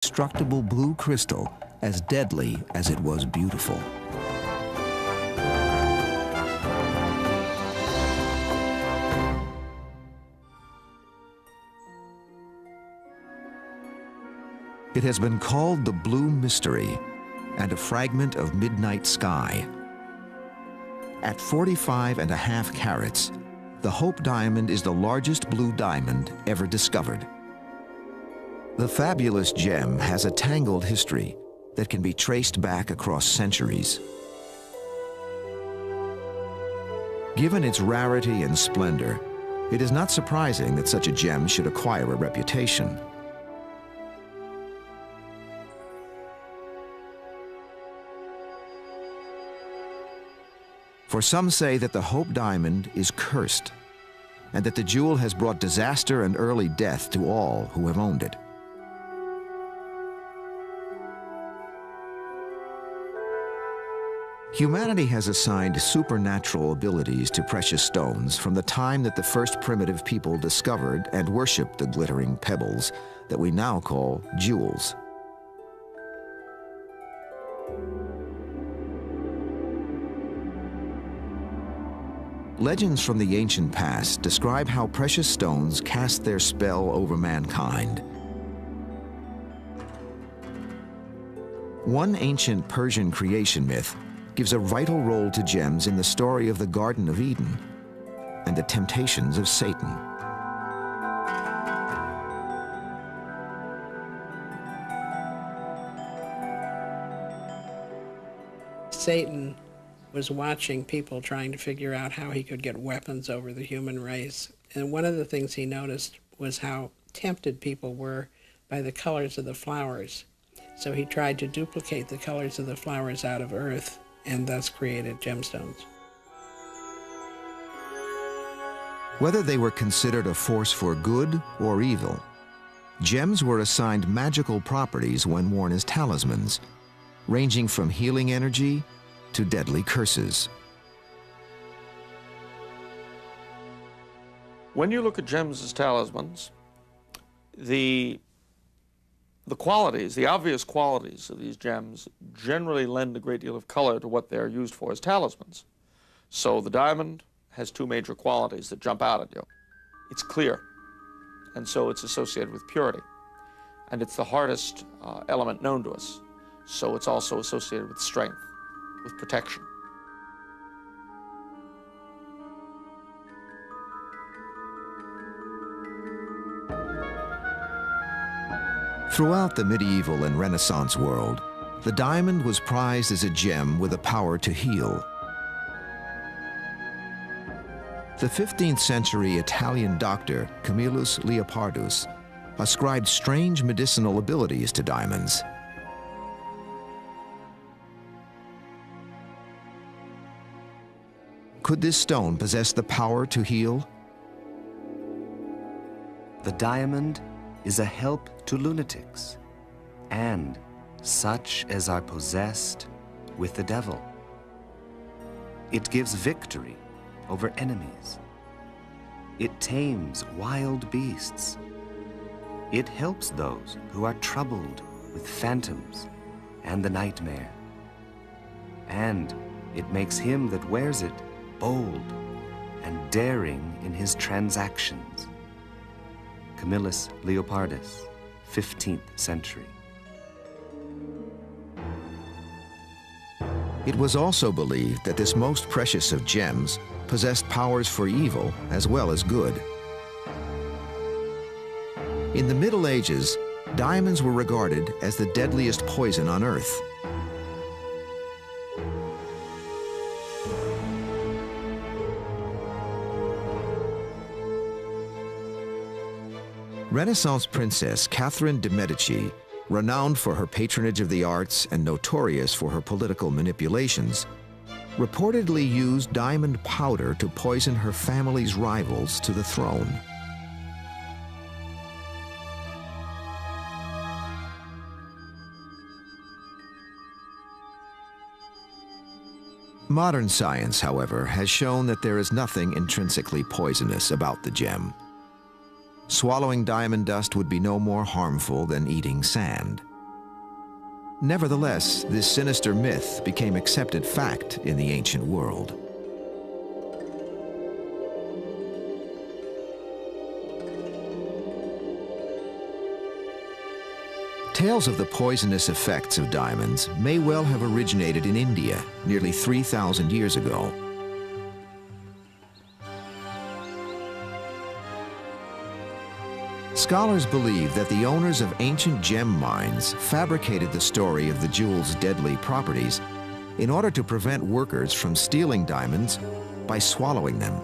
indestructible blue crystal as deadly as it was beautiful. It has been called the Blue Mystery and a fragment of midnight sky. At 45.5 carats, the Hope Diamond is the largest blue diamond ever discovered. The fabulous gem has a tangled history that can be traced back across centuries. Given its rarity and splendor, it is not surprising that such a gem should acquire a reputation. For some say that the Hope Diamond is cursed, and that the jewel has brought disaster and early death to all who have owned it. Humanity has assigned supernatural abilities to precious stones from the time that the first primitive people discovered and worshipped the glittering pebbles that we now call jewels. Legends from the ancient past describe how precious stones cast their spell over mankind. One ancient Persian creation myth gives a vital role to gems in the story of the Garden of Eden and the temptations of Satan. Satan was watching people trying to figure out how he could get weapons over the human race. And one of the things he noticed was how tempted people were by the colors of the flowers. So he tried to duplicate the colors of the flowers out of earth and thus created gemstones. Whether they were considered a force for good or evil, gems were assigned magical properties when worn as talismans, ranging from healing energy to deadly curses. When you look at gems as talismans, the qualities, the obvious qualities of these gems generally lend a great deal of color to what they're used for as talismans. So the diamond has two major qualities that jump out at you. It's clear, and so it's associated with purity. And it's the hardest element known to us, so it's also associated with strength, with protection. Throughout the medieval and Renaissance world, the diamond was prized as a gem with a power to heal. The 15th century Italian doctor Camillus Leopardus ascribed strange medicinal abilities to diamonds. Could this stone possess the power to heal? The diamond is a help to lunatics and such as are possessed with the devil. It gives victory over enemies. It tames wild beasts. It helps those who are troubled with phantoms and the nightmare. And it makes him that wears it bold and daring in his transactions. Camillus Leopardus, 15th century. It was also believed that this most precious of gems possessed powers for evil as well as good. In the Middle Ages, diamonds were regarded as the deadliest poison on earth. Renaissance princess Catherine de' Medici, renowned for her patronage of the arts and notorious for her political manipulations, reportedly used diamond powder to poison her family's rivals to the throne. Modern science, however, has shown that there is nothing intrinsically poisonous about the gem. Swallowing diamond dust would be no more harmful than eating sand. Nevertheless, this sinister myth became accepted fact in the ancient world. Tales of the poisonous effects of diamonds may well have originated in India nearly 3,000 years ago. Scholars believe that the owners of ancient gem mines fabricated the story of the jewel's deadly properties in order to prevent workers from stealing diamonds by swallowing them.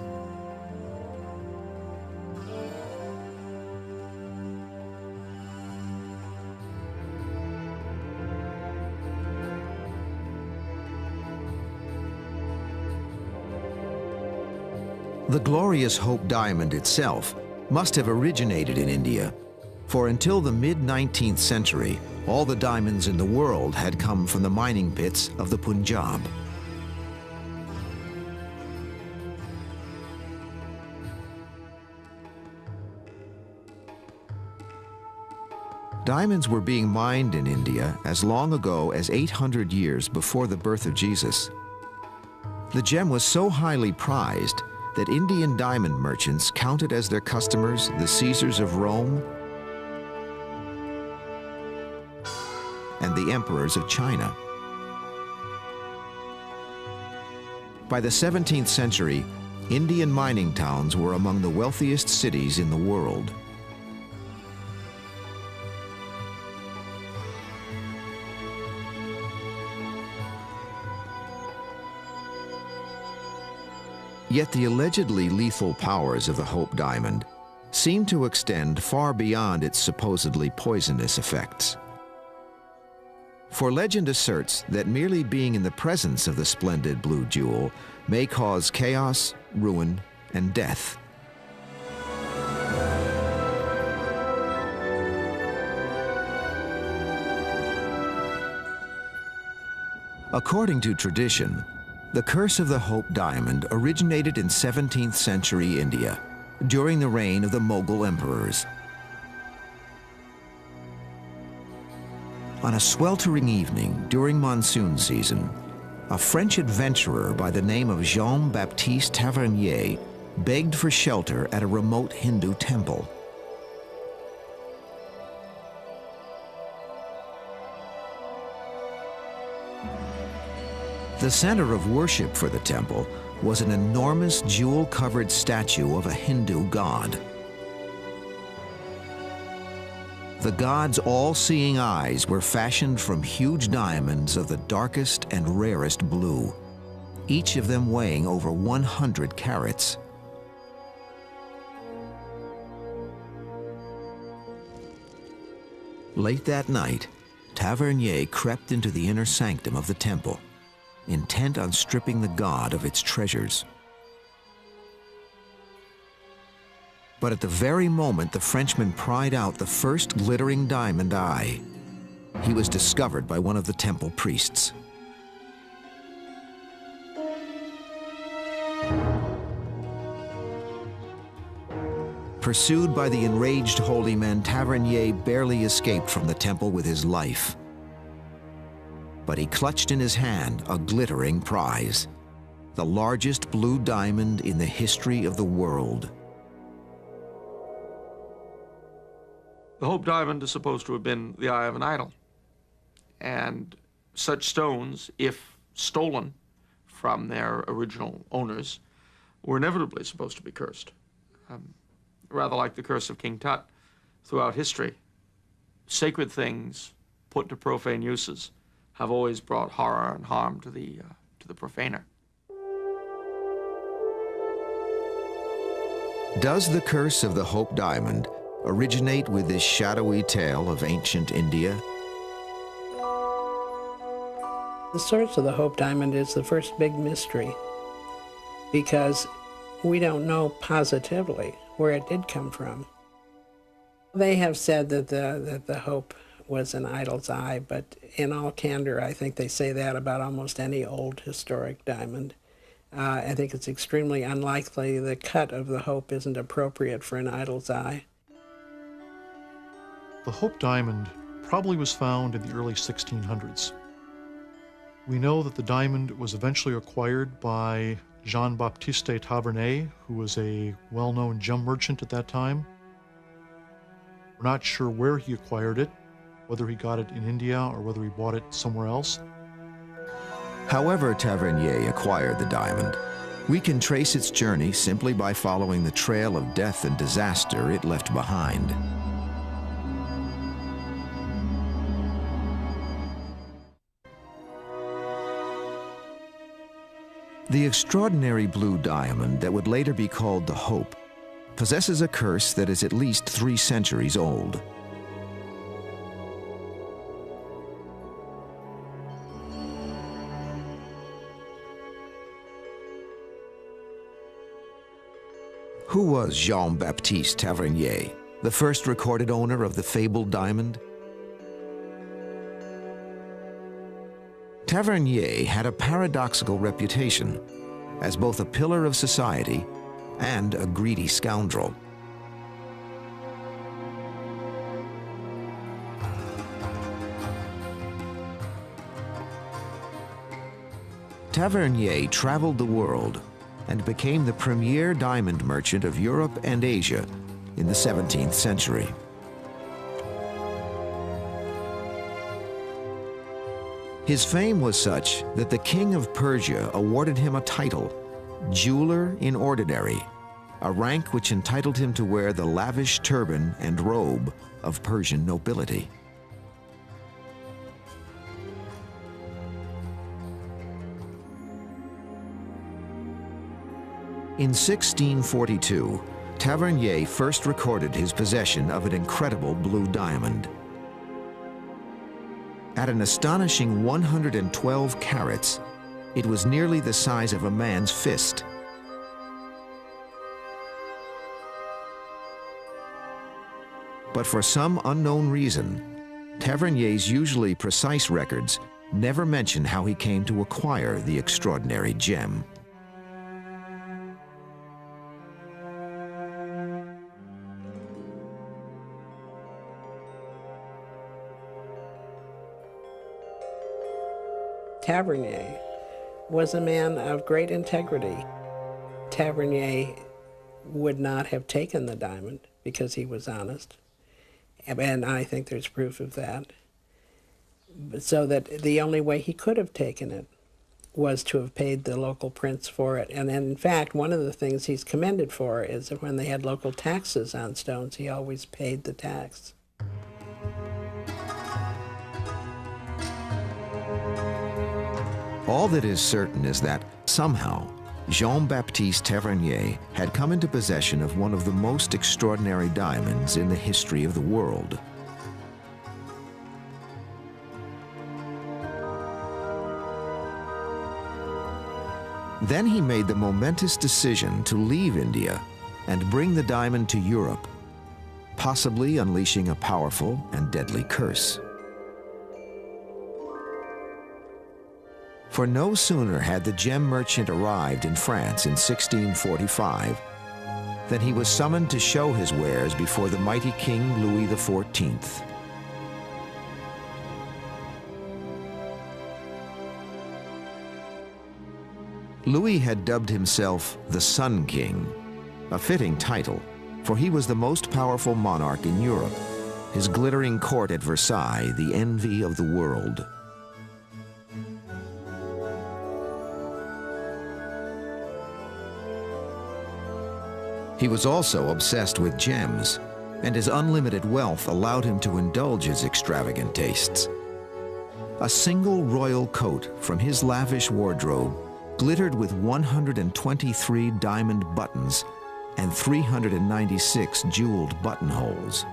The glorious Hope diamond itself must have originated in India, for until the mid-19th century, all the diamonds in the world had come from the mining pits of the Punjab. Diamonds were being mined in India as long ago as 800 years before the birth of Jesus. The gem was so highly prized that Indian diamond merchants counted as their customers the Caesars of Rome and the emperors of China. By the 17th century, Indian mining towns were among the wealthiest cities in the world. Yet the allegedly lethal powers of the Hope diamond seem to extend far beyond its supposedly poisonous effects. For legend asserts that merely being in the presence of the splendid blue jewel may cause chaos, ruin, and death. According to tradition, the curse of the Hope diamond originated in 17th century India during the reign of the Mughal emperors. On a sweltering evening during monsoon season, a French adventurer by the name of Jean-Baptiste Tavernier begged for shelter at a remote Hindu temple. The center of worship for the temple was an enormous jewel-covered statue of a Hindu god. The god's all-seeing eyes were fashioned from huge diamonds of the darkest and rarest blue, each of them weighing over 100 carats. Late that night, Tavernier crept into the inner sanctum of the temple, intent on stripping the god of its treasures. But at the very moment the Frenchman pried out the first glittering diamond eye, he was discovered by one of the temple priests. Pursued by the enraged holy men, Tavernier barely escaped from the temple with his life. But he clutched in his hand a glittering prize, the largest blue diamond in the history of the world. The Hope diamond is supposed to have been the eye of an idol. And such stones, if stolen from their original owners, were inevitably supposed to be cursed. Rather like the curse of King Tut throughout history. Sacred things put to profane uses have always brought horror and harm to the profaner. Does the curse of the Hope diamond originate with this shadowy tale of ancient India? The source of the Hope diamond is the first big mystery, because we don't know positively where it did come from. They have said that the Hope was an idol's eye, but in all candor, I think they say that about almost any old historic diamond. I think it's extremely unlikely the cut of the Hope isn't appropriate for an idol's eye. The Hope diamond probably was found in the early 1600s. We know that the diamond was eventually acquired by Jean-Baptiste Tavernet, who was a well-known gem merchant at that time. We're not sure where he acquired it, whether he got it in India or whether he bought it somewhere else. However Tavernier acquired the diamond, we can trace its journey simply by following the trail of death and disaster it left behind. The extraordinary blue diamond that would later be called the Hope possesses a curse that is at least 3 centuries old. Who was Jean-Baptiste Tavernier, the first recorded owner of the fabled diamond? Tavernier had a paradoxical reputation as both a pillar of society and a greedy scoundrel. Tavernier traveled the world and became the premier diamond merchant of Europe and Asia in the 17th century. His fame was such that the king of Persia awarded him a title, Jeweler in Ordinary, a rank which entitled him to wear the lavish turban and robe of Persian nobility. In 1642, Tavernier first recorded his possession of an incredible blue diamond. At an astonishing 112 carats, it was nearly the size of a man's fist. But for some unknown reason, Tavernier's usually precise records never mention how he came to acquire the extraordinary gem. Tavernier was a man of great integrity. Tavernier would not have taken the diamond because he was honest, and I think there's proof of that. So that the only way he could have taken it was to have paid the local prince for it. And in fact, one of the things he's commended for is that when they had local taxes on stones, he always paid the tax. All that is certain is that, somehow, Jean-Baptiste Tavernier had come into possession of one of the most extraordinary diamonds in the history of the world. Then he made the momentous decision to leave India and bring the diamond to Europe, possibly unleashing a powerful and deadly curse. For no sooner had the gem merchant arrived in France in 1645 than he was summoned to show his wares before the mighty King Louis XIV. Louis had dubbed himself the Sun King, a fitting title, for he was the most powerful monarch in Europe, his glittering court at Versailles the envy of the world. He was also obsessed with gems, and his unlimited wealth allowed him to indulge his extravagant tastes. A single royal coat from his lavish wardrobe glittered with 123 diamond buttons and 396 jeweled buttonholes.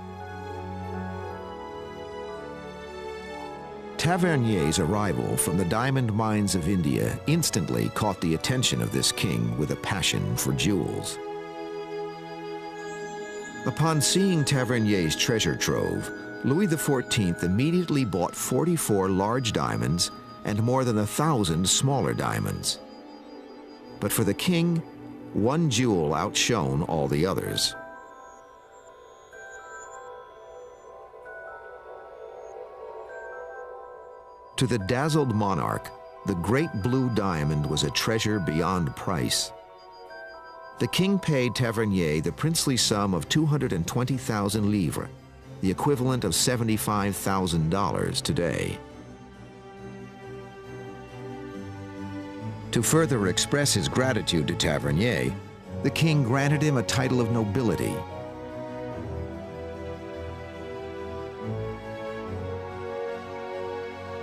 Tavernier's arrival from the diamond mines of India instantly caught the attention of this king with a passion for jewels. Upon seeing Tavernier's treasure trove, Louis XIV immediately bought 44 large diamonds and more than 1,000 smaller diamonds. But for the king, one jewel outshone all the others. To the dazzled monarch, the great blue diamond was a treasure beyond price. The king paid Tavernier the princely sum of 220,000 livres, the equivalent of $75,000 today. To further express his gratitude to Tavernier, the king granted him a title of nobility.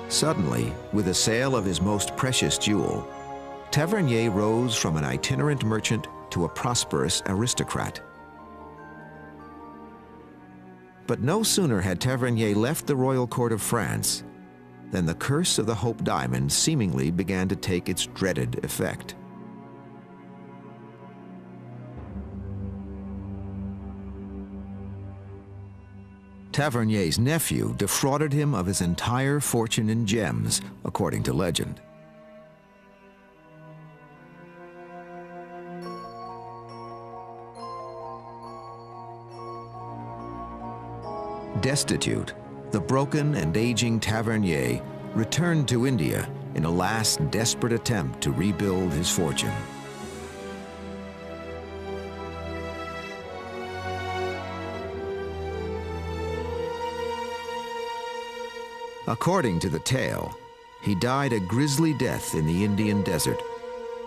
Suddenly, with the sale of his most precious jewel, Tavernier rose from an itinerant merchant to a prosperous aristocrat. But no sooner had Tavernier left the royal court of France than the curse of the Hope Diamond seemingly began to take its dreaded effect. Tavernier's nephew defrauded him of his entire fortune in gems, according to legend. Destitute, the broken and aging Tavernier returned to India in a last desperate attempt to rebuild his fortune. According to the tale, he died a grisly death in the Indian desert,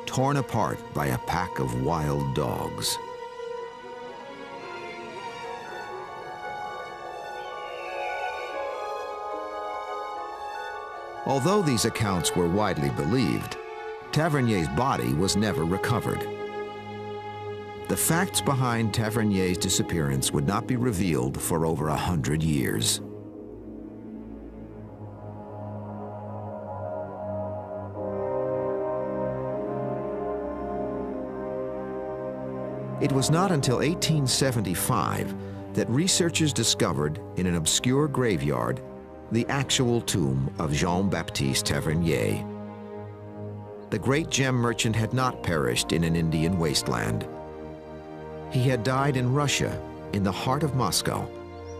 torn apart by a pack of wild dogs. Although these accounts were widely believed, Tavernier's body was never recovered. The facts behind Tavernier's disappearance would not be revealed for over 100 years. It was not until 1875 that researchers discovered in an obscure graveyard the actual tomb of Jean-Baptiste Tavernier. The great gem merchant had not perished in an Indian wasteland. He had died in Russia, in the heart of Moscow,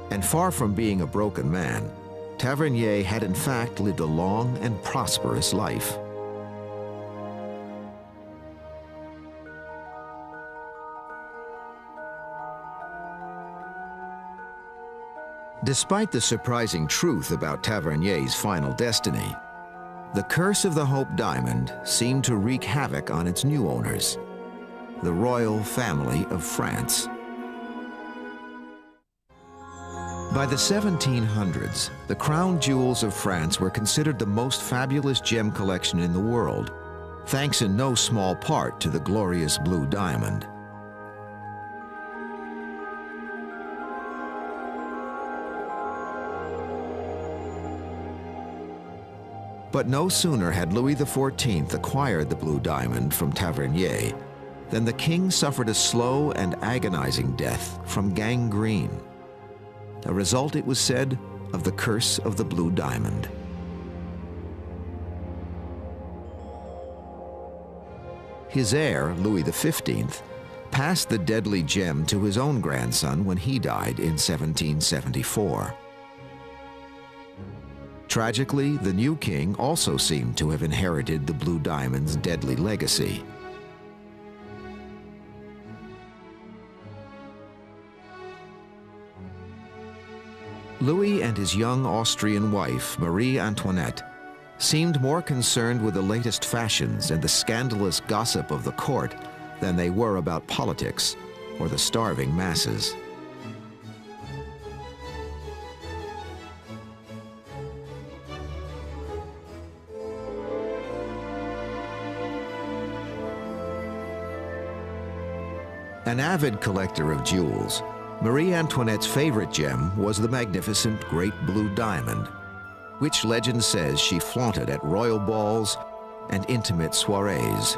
and far from being a broken man, Tavernier had in fact lived a long and prosperous life. Despite the surprising truth about Tavernier's final destiny, the curse of the Hope Diamond seemed to wreak havoc on its new owners, the royal family of France. By the 1700s, the crown jewels of France were considered the most fabulous gem collection in the world, thanks in no small part to the glorious blue diamond. But no sooner had Louis XIV acquired the blue diamond from Tavernier than the king suffered a slow and agonizing death from gangrene, a result, it was said, of the curse of the blue diamond. His heir, Louis XV, passed the deadly gem to his own grandson when he died in 1774. Tragically, the new king also seemed to have inherited the blue diamond's deadly legacy. Louis and his young Austrian wife, Marie Antoinette, seemed more concerned with the latest fashions and the scandalous gossip of the court than they were about politics or the starving masses. An avid collector of jewels, Marie Antoinette's favorite gem was the magnificent Great Blue Diamond, which legend says she flaunted at royal balls and intimate soirees.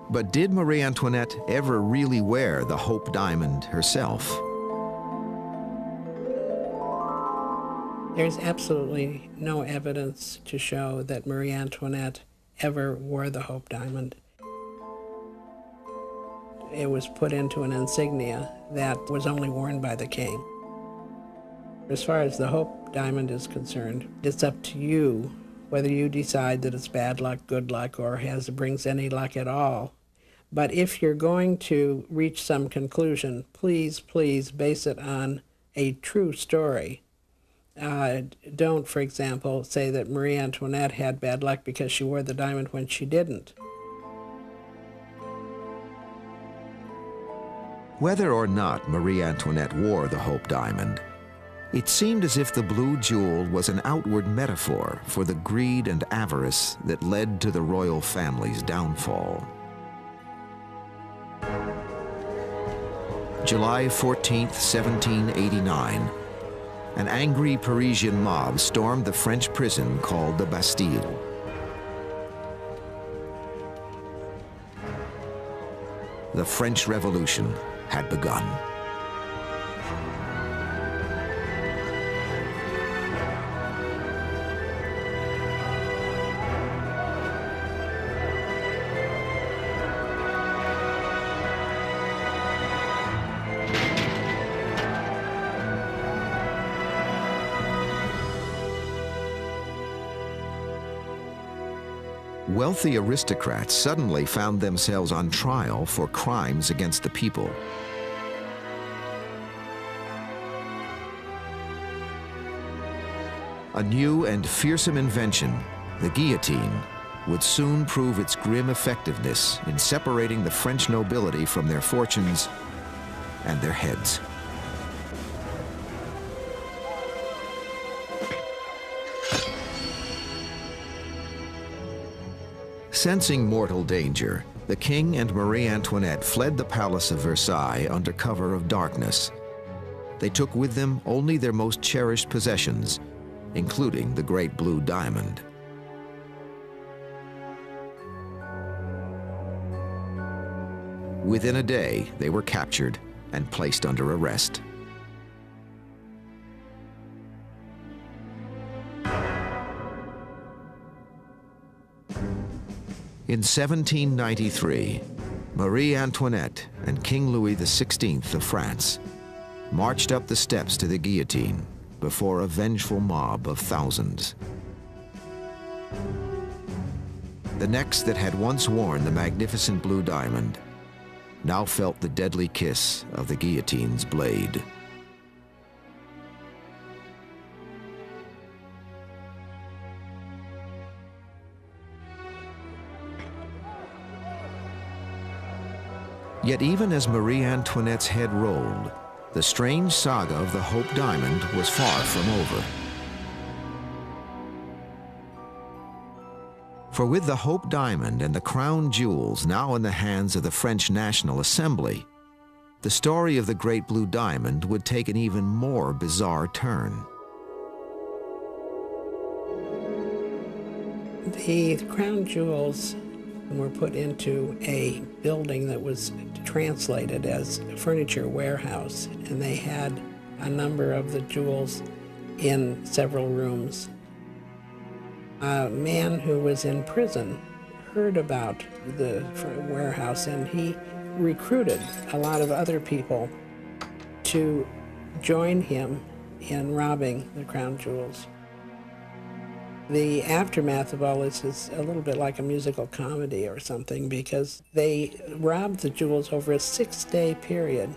But did Marie Antoinette ever really wear the Hope Diamond herself? There's absolutely no evidence to show that Marie Antoinette ever wore the Hope Diamond. It was put into an insignia that was only worn by the king. As far as the Hope diamond is concerned, it's up to you whether you decide that it's bad luck, good luck, or brings any luck at all. But if you're going to reach some conclusion, please, please base it on a true story. Don't, for example, say that Marie Antoinette had bad luck because she wore the diamond when she didn't. Whether or not Marie Antoinette wore the Hope diamond, it seemed as if the blue jewel was an outward metaphor for the greed and avarice that led to the royal family's downfall. July 14th, 1789, an angry Parisian mob stormed the French prison called the Bastille. The French Revolution had begun. Wealthy aristocrats suddenly found themselves on trial for crimes against the people. A new and fearsome invention, the guillotine, would soon prove its grim effectiveness in separating the French nobility from their fortunes and their heads. Sensing mortal danger, the king and Marie Antoinette fled the Palace of Versailles under cover of darkness. They took with them only their most cherished possessions, including the great blue diamond. Within a day, they were captured and placed under arrest. In 1793, Marie Antoinette and King Louis XVI of France marched up the steps to the guillotine before a vengeful mob of thousands. The necks that had once worn the magnificent blue diamond now felt the deadly kiss of the guillotine's blade. Yet even as Marie Antoinette's head rolled, the strange saga of the Hope diamond was far from over. For with the Hope diamond and the crown jewels now in the hands of the French National Assembly, the story of the great blue diamond would take an even more bizarre turn. The crown jewels were put into a building that was translated as a furniture warehouse, and they had a number of the jewels in several rooms. A man who was in prison heard about the warehouse, and he recruited a lot of other people to join him in robbing the crown jewels. The aftermath of all this is a little bit like a musical comedy or something, because they robbed the jewels over a 6-day period.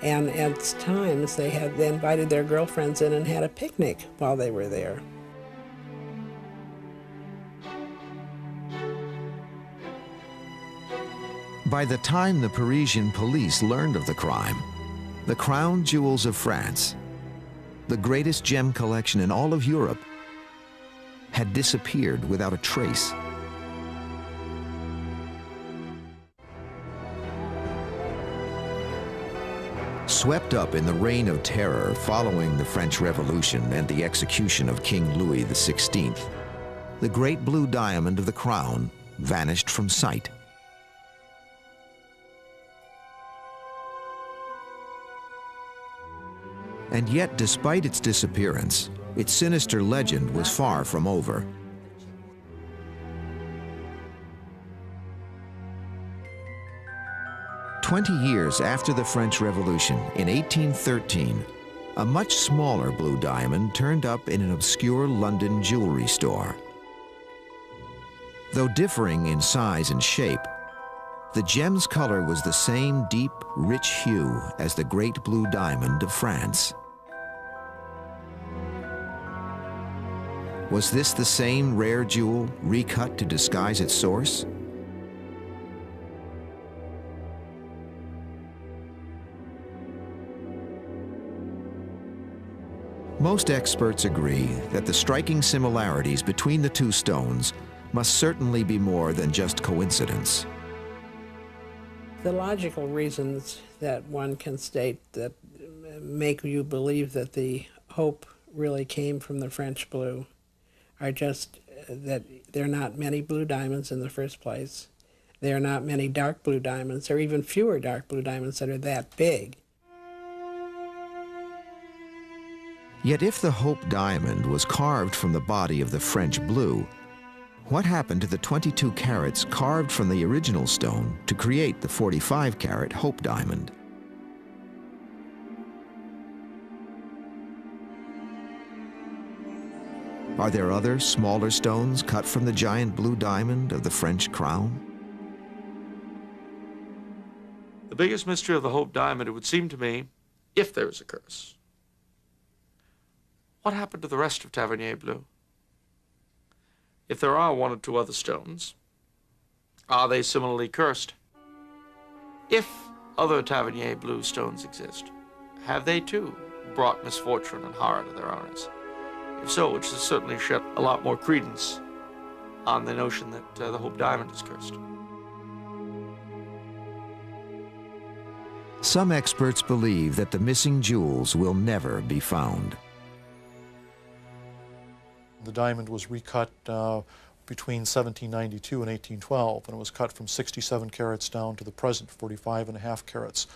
And at times they invited their girlfriends in and had a picnic while they were there. By the time the Parisian police learned of the crime, the crown jewels of France, the greatest gem collection in all of Europe, had disappeared without a trace. Swept up in the reign of terror following the French Revolution and the execution of King Louis XVI, the great blue diamond of the crown vanished from sight. And yet, despite its disappearance, its sinister legend was far from over. "20 years after the French Revolution, in 1813, a much smaller blue diamond turned up in an obscure London jewelry store. Though differing in size and shape, the gem's color was the same deep, rich hue as the great blue diamond of France. Was this the same rare jewel recut to disguise its source? Most experts agree that the striking similarities between the two stones must certainly be more than just coincidence. The logical reasons that one can state that make you believe that the hope really came from the French blue are just that there are not many blue diamonds in the first place. There are not many dark blue diamonds. There are even fewer dark blue diamonds that are that big. Yet if the Hope diamond was carved from the body of the French blue, what happened to the 22 carats carved from the original stone to create the 45-carat Hope diamond? Are there other, smaller stones cut from the giant blue diamond of the French crown? The biggest mystery of the Hope diamond, it would seem to me, if there is a curse, what happened to the rest of Tavernier blue? If there are one or two other stones, are they similarly cursed? If other Tavernier blue stones exist, have they too brought misfortune and horror to their owners? If so, which has certainly shed a lot more credence on the notion that the Hope diamond is cursed. Some experts believe that the missing jewels will never be found. The diamond was recut between 1792 and 1812, and it was cut from 67 carats down to the present 45.5 carats.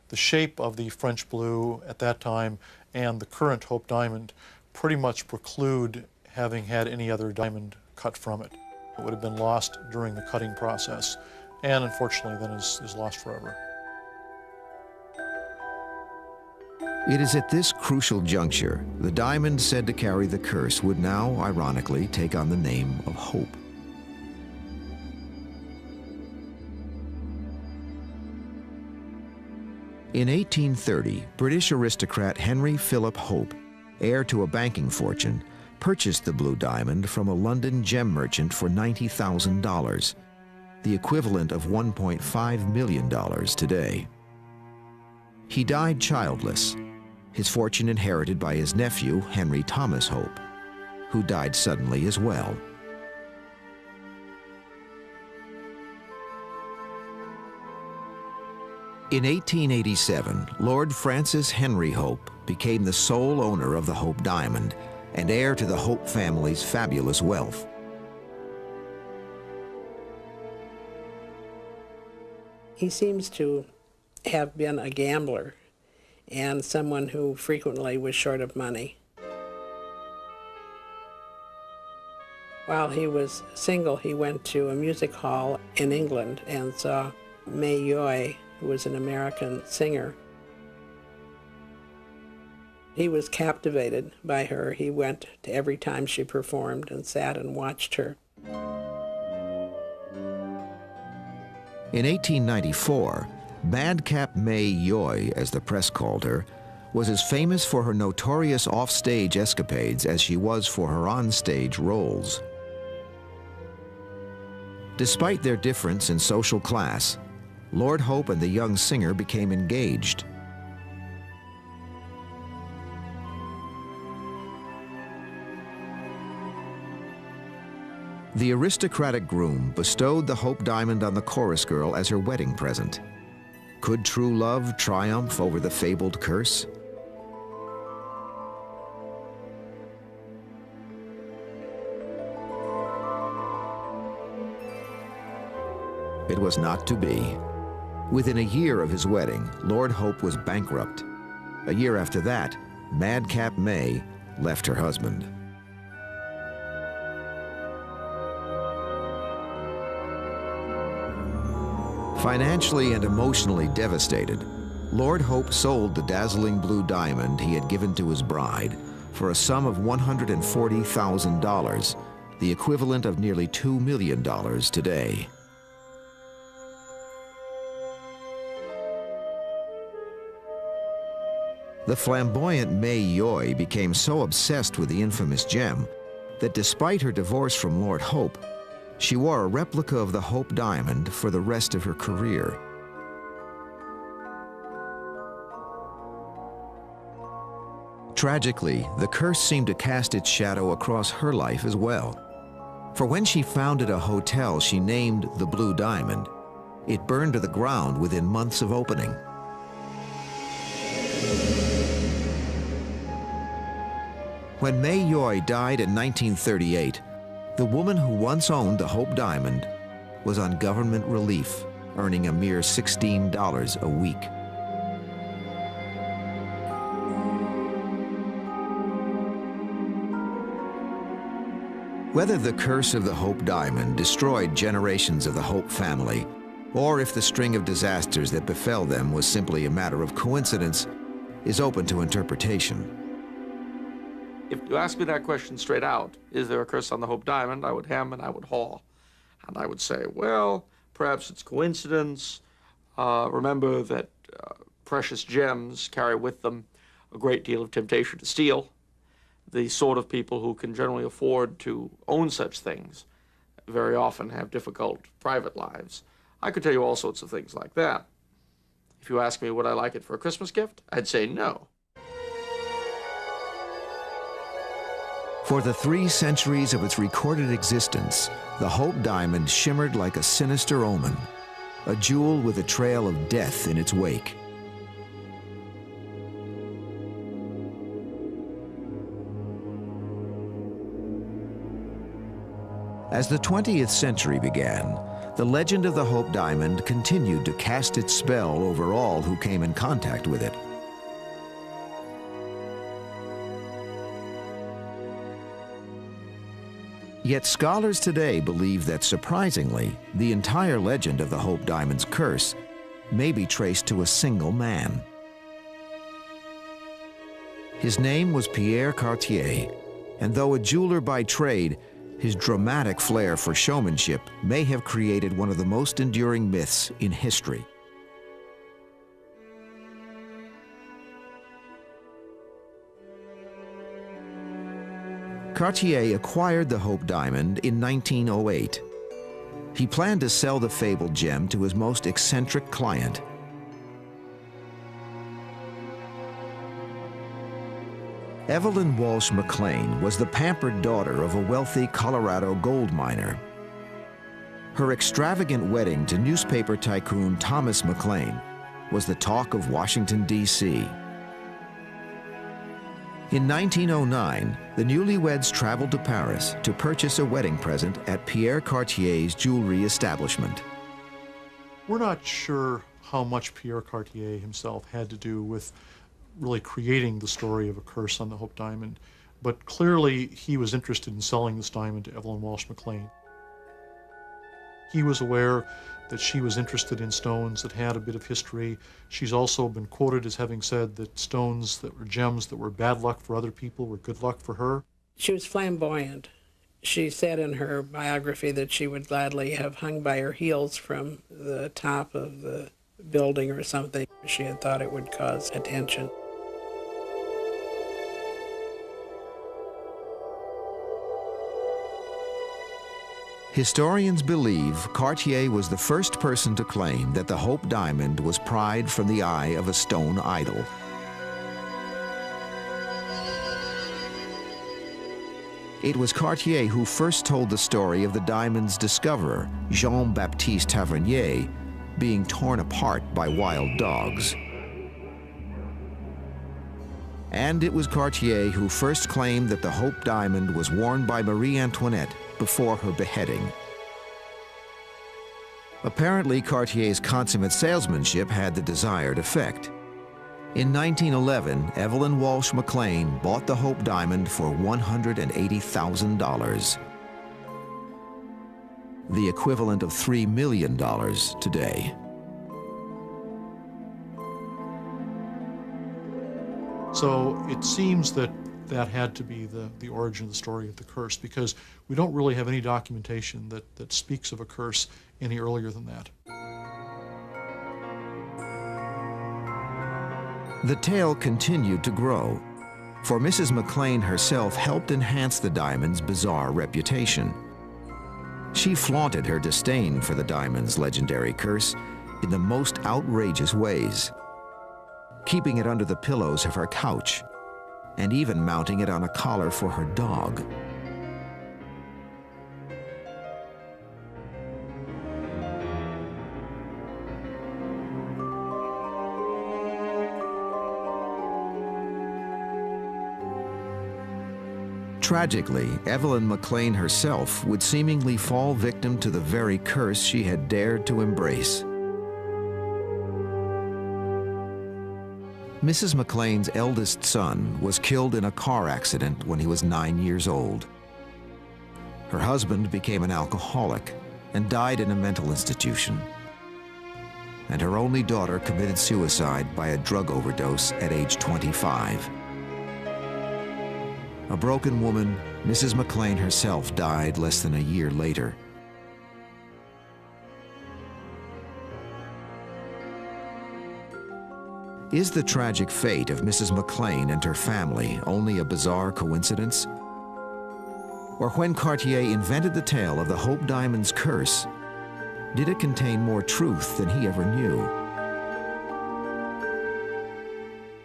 The shape of the French blue at that time and the current Hope diamond pretty much preclude having had any other diamond cut from it. It would have been lost during the cutting process, and unfortunately then is lost forever. It is at this crucial juncture the diamond said to carry the curse would now, ironically, take on the name of Hope. In 1830, British aristocrat Henry Philip Hope, heir to a banking fortune, purchased the blue diamond from a London gem merchant for $90,000, the equivalent of $1.5 million today. He died childless, his fortune inherited by his nephew, Henry Thomas Hope, who died suddenly as well. In 1887, Lord Francis Henry Hope became the sole owner of the Hope diamond and heir to the Hope family's fabulous wealth. He seems to have been a gambler and someone who frequently was short of money. While he was single, he went to a music hall in England and saw May Yoy, who was an American singer. He was captivated by her. He went to every time she performed and sat and watched her. In 1894, Madcap May Yoy, as the press called her, was as famous for her notorious off-stage escapades as she was for her on-stage roles. Despite their difference in social class, Lord Hope and the young singer became engaged. The aristocratic groom bestowed the Hope diamond on the chorus girl as her wedding present. Could true love triumph over the fabled curse? It was not to be. Within a year of his wedding, Lord Hope was bankrupt. A year after that, Madcap May left her husband. Financially and emotionally devastated, Lord Hope sold the dazzling blue diamond he had given to his bride for a sum of $140,000, the equivalent of nearly $2 million today. The flamboyant May Yoy became so obsessed with the infamous gem that despite her divorce from Lord Hope, she wore a replica of the Hope diamond for the rest of her career. Tragically, the curse seemed to cast its shadow across her life as well. For when she founded a hotel she named the Blue Diamond, it burned to the ground within months of opening. When May Yoy died in 1938, the woman who once owned the Hope Diamond was on government relief, earning a mere $16 a week. Whether the curse of the Hope Diamond destroyed generations of the Hope family, or if the string of disasters that befell them was simply a matter of coincidence, is open to interpretation. If you ask me that question straight out, is there a curse on the Hope Diamond, I would hem and I would haw. And I would say, well, perhaps it's coincidence. Remember that precious gems carry with them a great deal of temptation to steal. The sort of people who can generally afford to own such things very often have difficult private lives. I could tell you all sorts of things like that. If you ask me would I like it for a Christmas gift, I'd say no. For the 3 centuries of its recorded existence, the Hope Diamond shimmered like a sinister omen, a jewel with a trail of death in its wake. As the 20th century began, the legend of the Hope Diamond continued to cast its spell over all who came in contact with it. Yet scholars today believe that, surprisingly, the entire legend of the Hope Diamond's curse may be traced to a single man. His name was Pierre Cartier, and though a jeweler by trade, his dramatic flair for showmanship may have created one of the most enduring myths in history. Cartier acquired the Hope Diamond in 1908. He planned to sell the fabled gem to his most eccentric client. Evelyn Walsh McLean was the pampered daughter of a wealthy Colorado gold miner. Her extravagant wedding to newspaper tycoon Thomas McLean was the talk of Washington, D.C. In 1909, the newlyweds traveled to Paris to purchase a wedding present at Pierre Cartier's jewelry establishment. We're not sure how much Pierre Cartier himself had to do with really creating the story of a curse on the Hope Diamond, but clearly he was interested in selling this diamond to Evelyn Walsh McLean. He was aware that she was interested in stones that had a bit of history. She's also been quoted as having said that stones that were gems that were bad luck for other people were good luck for her. She was flamboyant. She said in her biography that she would gladly have hung by her heels from the top of the building or something. She had thought it would cause attention. Historians believe Cartier was the first person to claim that the Hope Diamond was pried from the eye of a stone idol. It was Cartier who first told the story of the diamond's discoverer, Jean-Baptiste Tavernier, being torn apart by wild dogs. And it was Cartier who first claimed that the Hope Diamond was worn by Marie Antoinette before her beheading. Apparently, Cartier's consummate salesmanship had the desired effect. In 1911, Evelyn Walsh McLean bought the Hope Diamond for $180,000, the equivalent of $3 million today. So it seems that that had to be the origin of the story of the curse, because we don't really have any documentation that speaks of a curse any earlier than that. The tale continued to grow, for Mrs. McLean herself helped enhance the diamond's bizarre reputation. She flaunted her disdain for the diamond's legendary curse in the most outrageous ways, keeping it under the pillows of her couch and even mounting it on a collar for her dog. Tragically, Evelyn McLean herself would seemingly fall victim to the very curse she had dared to embrace. Mrs. McLean's eldest son was killed in a car accident when he was 9 years old. Her husband became an alcoholic and died in a mental institution. And her only daughter committed suicide by a drug overdose at age 25. A broken woman, Mrs. McLean herself died less than a year later. Is the tragic fate of Mrs. McLean and her family only a bizarre coincidence? Or when Cartier invented the tale of the Hope Diamond's curse, did it contain more truth than he ever knew?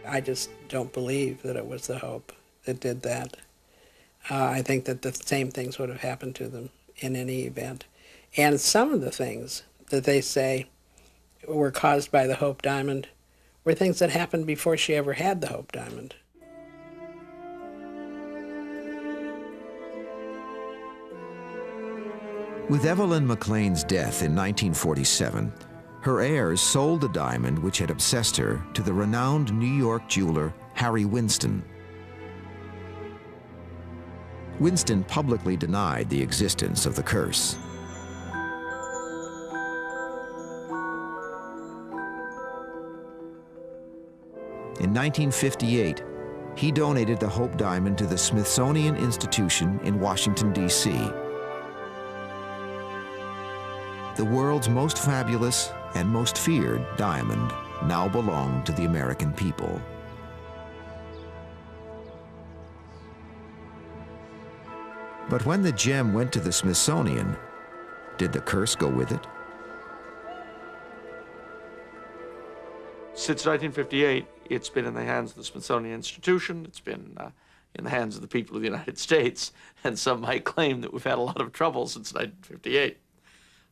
I just don't believe that it was the Hope that did that. I think that the same things would have happened to them in any event. And some of the things that they say were caused by the Hope Diamond were things that happened before she ever had the Hope Diamond. With Evelyn McLean's death in 1947, her heirs sold the diamond which had obsessed her to the renowned New York jeweler Harry Winston. Winston publicly denied the existence of the curse. In 1958, he donated the Hope Diamond to the Smithsonian Institution in Washington, D.C. The world's most fabulous and most feared diamond now belonged to the American people. But when the gem went to the Smithsonian, did the curse go with it? Since 1958, it's been in the hands of the Smithsonian Institution. It's been in the hands of the people of the United States, and some might claim that we've had a lot of trouble since 1958.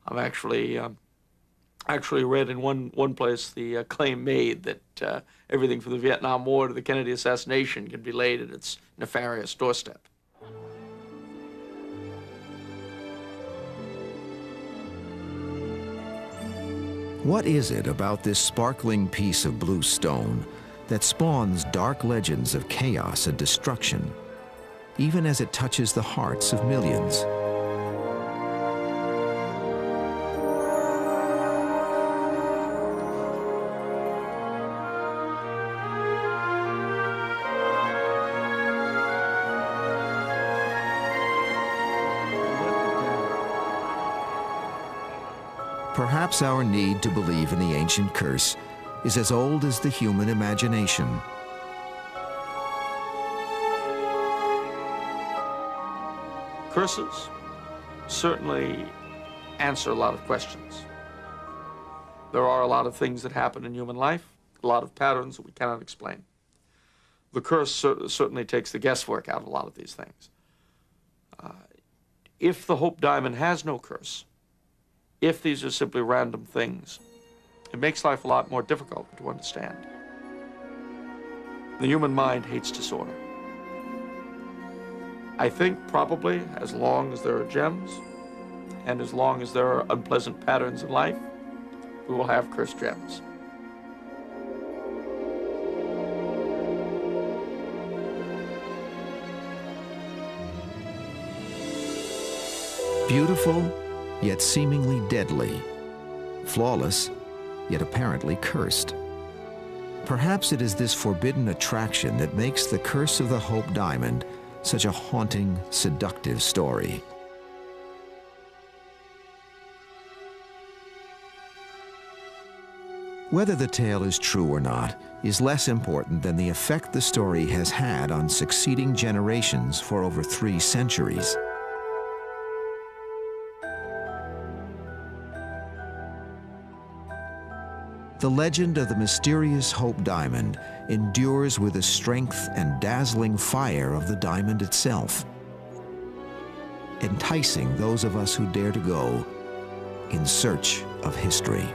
I've actually read in one place the claim made that everything from the Vietnam War to the Kennedy assassination can be laid at its nefarious doorstep. What is it about this sparkling piece of blue stone that spawns dark legends of chaos and destruction, even as it touches the hearts of millions? Perhaps our need to believe in the ancient curse is as old as the human imagination. Curses certainly answer a lot of questions. There are a lot of things that happen in human life, a lot of patterns that we cannot explain. The curse certainly takes the guesswork out of a lot of these things. If the Hope Diamond has no curse, if these are simply random things, it makes life a lot more difficult to understand. The human mind hates disorder. I think probably as long as there are gems, and as long as there are unpleasant patterns in life, we will have cursed gems. Beautiful, yet seemingly deadly. Flawless, yet apparently cursed. Perhaps it is this forbidden attraction that makes the Curse of the Hope Diamond such a haunting, seductive story. Whether the tale is true or not is less important than the effect the story has had on succeeding generations for over 3 centuries. The legend of the mysterious Hope Diamond endures with the strength and dazzling fire of the diamond itself, enticing those of us who dare to go in search of history.